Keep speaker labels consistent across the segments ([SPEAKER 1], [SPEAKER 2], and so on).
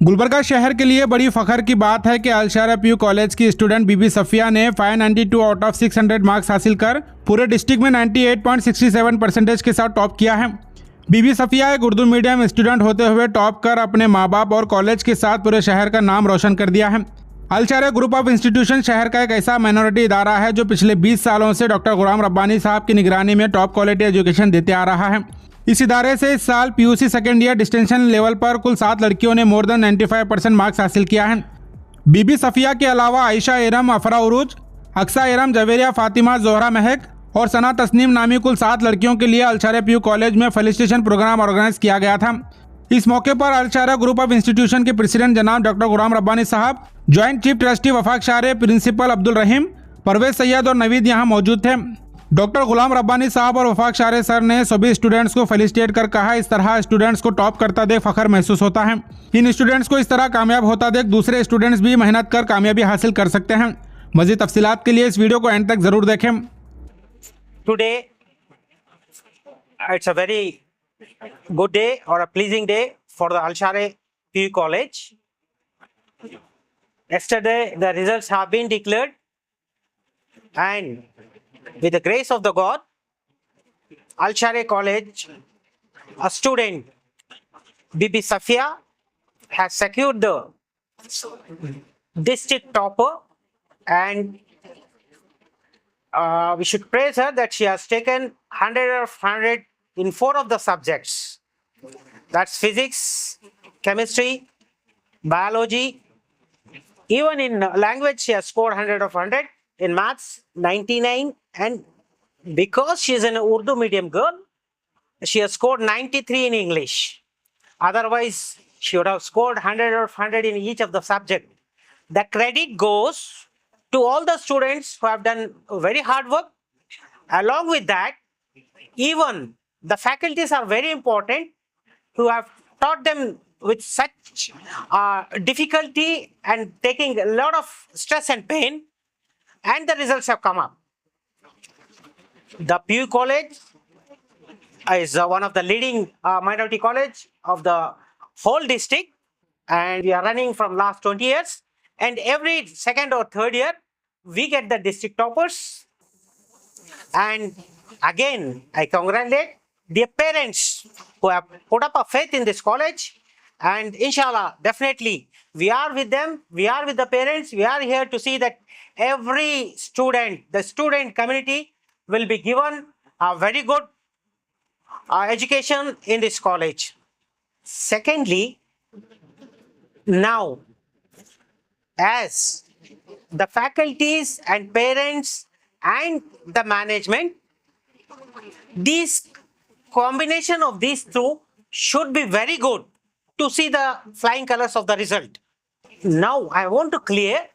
[SPEAKER 1] गुलबर्गा शहर के लिए बड़ी फखर की बात है कि अलशारा पीयू कॉलेज की स्टूडेंट बीबी सफिया ने 592 आउट ऑफ 600 मार्क्स हासिल कर पूरे डिस्ट्रिक्ट में 98.67% के साथ टॉप किया है। बीबी सफिया एक उर्दू मीडियम स्टूडेंट होते हुए टॉप कर अपने माँ बाप और कॉलेज के साथ पूरे शहर का नाम रोशन कर दिया है। अलशारा ग्रुप ऑफ इंस्टीट्यूशन शहर का एक ऐसा माइनॉरिटी इदारा है जो पिछले 20 सालों से डॉक्टर गुलाम रब्बानी साहब की निगरानी में टॉप क्वालिटी एजुकेशन देते आ रहा है। इस इदारे से इस साल PUC second year distinction level पर कुल 7 लड़कियों ने मोर देन 95% मार्क्स हासिल किया है। बीबी सफिया के अलावा आयशा एरम, अफरा उरूज, अक्सा एरम, जवेरिया फातिमा, जोहरा महक और सना तस्नीम नामी कुल 7 लड़कियों के लिए अलशारा पीयू कॉलेज में फेलिसिटेशन प्रोग्राम ऑर्गेनाइज किया गया था। इस मौके पर अलशारा ग्रुप ऑफ इंस्टीट्यूशन के प्रेसिडेंट जनाब डॉक्टर गुलाम रब्बानी साहब, ज्वाइंट चीफ ट्रस्टी वफाक शारे, प्रिंसिपल अब्दुल रहीम, परवेज सैयद और नवीद यहाँ मौजूद थे। डॉक्टर गुलाम रब्बानी साहब और वफाक शारे सर ने सभी स्टूडेंट्स को फेलिसिटेट कर कहा, इस तरह स्टूडेंट्स को टॉप करता देख फखर महसूस होता है। इन स्टूडेंट्स को इस तरह कामयाब होता देख दूसरे स्टूडेंट्स भी मेहनत कर कामयाबी हासिल कर सकते हैं। मजीद तफसीलात के लिए इस वीडियो को एंड तक जरूर देखें।
[SPEAKER 2] Today, it's a very good day or a pleasing day for the Alshara PU College. Yesterday, the results have been declared, and with the grace of the God, Alshara College, a student, Bibi Safia, has secured the district topper, and we should praise her that she has taken 100 of 100 in 4 of the subjects. That's physics, chemistry, biology. Even in language, she has scored 100 of 100. In maths, 99. And because she is an Urdu medium girl, she has scored 93 in English. Otherwise, she would have scored 100 of 100 in each of the subject. The credit goes to all the students who have done very hard work. Along with that, even the faculties are very important, who have taught them with such difficulty and taking a lot of stress and pain, and the results have come up. The PU College is one of the leading minority college of the whole district, and we are running from last 20 years, and every second or third year we get the district toppers. And again, I congratulate the parents who have put up a faith in this college, and inshallah, definitely we are with them, we are with the parents. We are here to see that every student, the student community, will be given a very good education in this college. Secondly, now as the faculties and parents and the management, this combination of these two should be very good to see the flying colors of the result. Now I want to clear,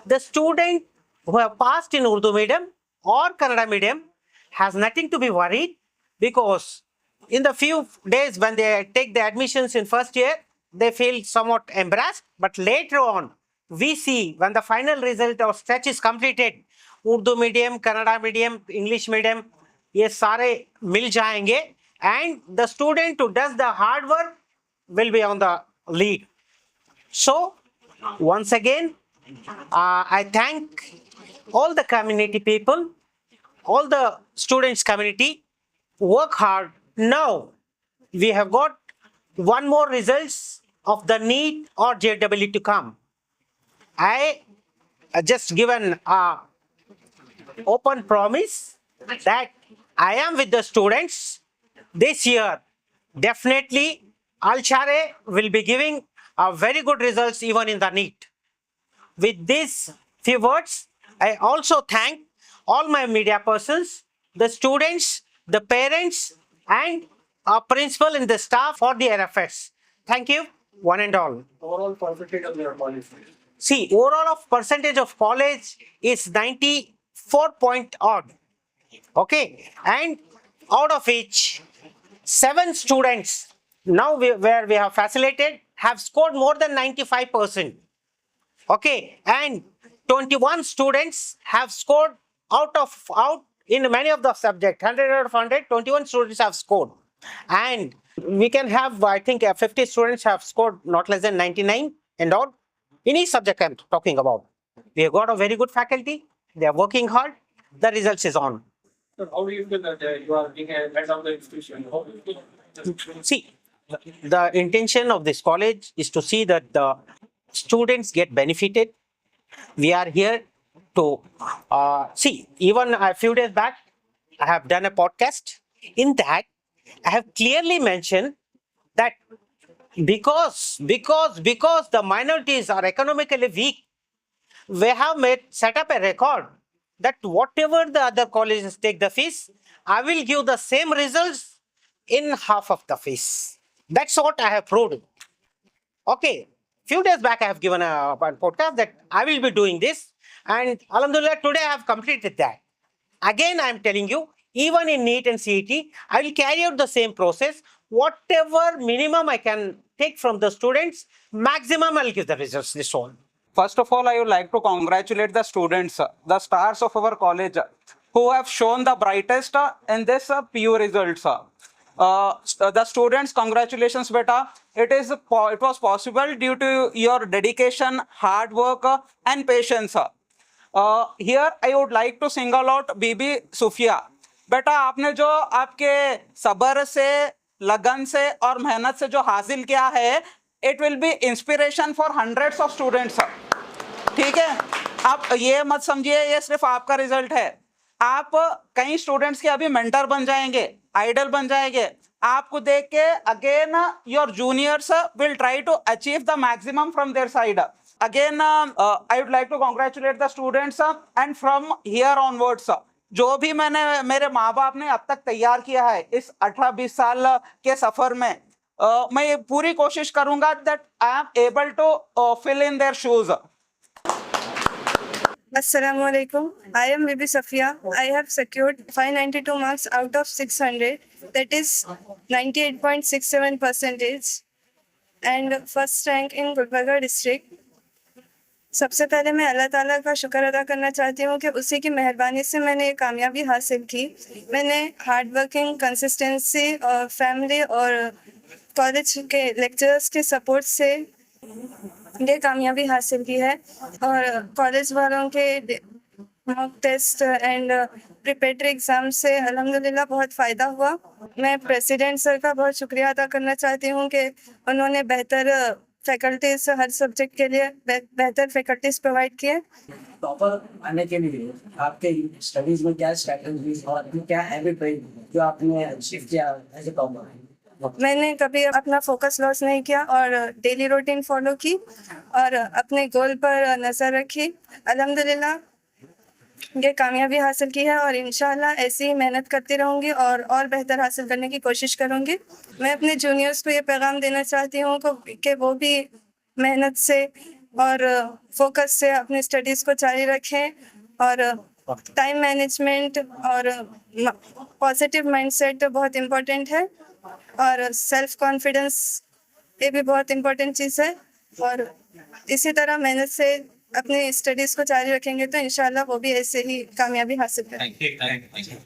[SPEAKER 2] the student who have passed in Urdu medium or Kannada medium has nothing to be worried, because in the few days when they take the admissions in first year, they feel somewhat embarrassed, but later on we see when the final result or stretch is completed, Urdu medium, Kannada medium, English medium, ये सारे मिल जाएंगे, and the student who does the hard work will be on the lead. So once again, I thank all the community people, all the students community, work hard. Now we have got one more results of the NEET or JEE to come. I just given a open promise that I am with the students this year. Definitely Alshara will be giving a very good results even in the NEET. With these few words, I also thank all my media persons, the students, the parents, and our principal and the staff for the RFS. Thank you, one and all.
[SPEAKER 3] Overall percentage of your college?
[SPEAKER 2] See, overall of percentage of college is 94 point odd. Okay, and out of which 7 students now where we have facilitated have scored more than 95%. Okay, and 21 students have scored out in many of the subjects, 100 out of 100, 21 students have scored. And we can have, I think, 50 students have scored not less than 99 and all. In each subject I'm talking about. We have got a very good faculty. They are working hard. The results is on.
[SPEAKER 3] So how do you feel that you are being a head of the institution? How do you feel?
[SPEAKER 2] See, the intention of this college is to see that the students get benefited. We are here to see. Even a few days back, I have done a podcast. In that, I have clearly mentioned that because the minorities are economically weak, we have set up a record that whatever the other colleges take the fees, I will give the same results in half of the fees. That's what I have proved. Okay, few days back I have given a podcast that I will be doing this, and Alhamdulillah today I have completed that. Again I am telling you, even in NEET and CET, I will carry out the same process. Whatever minimum I can take from the students, maximum I will give the results. This all.
[SPEAKER 4] First of all, I would like to congratulate the students, the stars of our college, who have shown the brightest in this PU results. The students, congratulations, beta. It was possible due to your dedication, hard work, and patience. Here, I would like to single out बीबी सुफिया. बेटा, आपने जो आपके सब्र से, लगन से और मेहनत से जो हासिल किया है, it will be inspiration for hundreds of students. ठीक है, आप ये मत समझिए ये सिर्फ आपका रिजल्ट है. आप कई स्टूडेंट्स के अभी मेंटर बन जाएंगे, आइडल बन जाएंगे. आपको देख के again your juniors will try to achieve the maximum from their side. Again I would like to congratulate the students and from here onwards जो भी मेरे माँ बाप ने अब तक तैयार किया है इस 18-20 साल के सफर में, मैं पूरी कोशिश करूंगा that I am able to fill in their shoes.
[SPEAKER 5] Assalamualaikum. I am Bibi Safia. I have secured 592 marks out of 600. That is 98.67% and first rank in Gulbarga district. सबसे पहले मैं अल्लाह ताला का शुक्र अदा करना चाहती हूँ कि उसी की मेहरबानी से मैंने ये कामयाबी हासिल की. मैंने हार्ड वर्किंग, कंसिस्टेंसी और फैमिली और कॉलेज के लेक्चरर्स के सपोर्ट से ये कामयाबी हासिल की है. और कॉलेज वालों के mock test and preparatory exam से अल्हम्दुलिल्लाह बहुत फ़ायदा हुआ. मैं प्रेसिडेंट सर का बहुत शुक्रिया अदा करना चाहती हूँ कि उन्होंने बेहतर फैकल्टीज, हर सब्जेक्ट के लिए बेहतर फैकल्टीज प्रोवाइड किए.
[SPEAKER 6] टॉपर आने के लिए आपके स्टडीज में क्या स्ट्रैटेजी और क्या हैबिट रही जो आपने अचीव किया एज ए टॉपर?
[SPEAKER 5] मैंने कभी अपना फोकस लॉस नहीं किया और डेली रूटीन फॉलो की और अपने गोल पर नज़र रखी. अल्हम्दुलिल्लाह ये कामयाबी हासिल की है और इंशाल्लाह ऐसी ही मेहनत करती रहूँगी और बेहतर हासिल करने की कोशिश करूँगी. मैं अपने जूनियर्स को ये पैगाम देना चाहती हूँ कि वो भी मेहनत से और फोकस से अपनी स्टडीज़ को जारी रखें और टाइम मैनेजमेंट और पॉजिटिव माइंडसेट बहुत इम्पोर्टेंट है और सेल्फ कॉन्फिडेंस ये भी बहुत इम्पोर्टेंट चीज़ है. और इसी तरह मेहनत से अपनी स्टडीज़ को जारी रखेंगे तो इंशाल्लाह वो भी ऐसे ही कामयाबी हासिल करेंगे.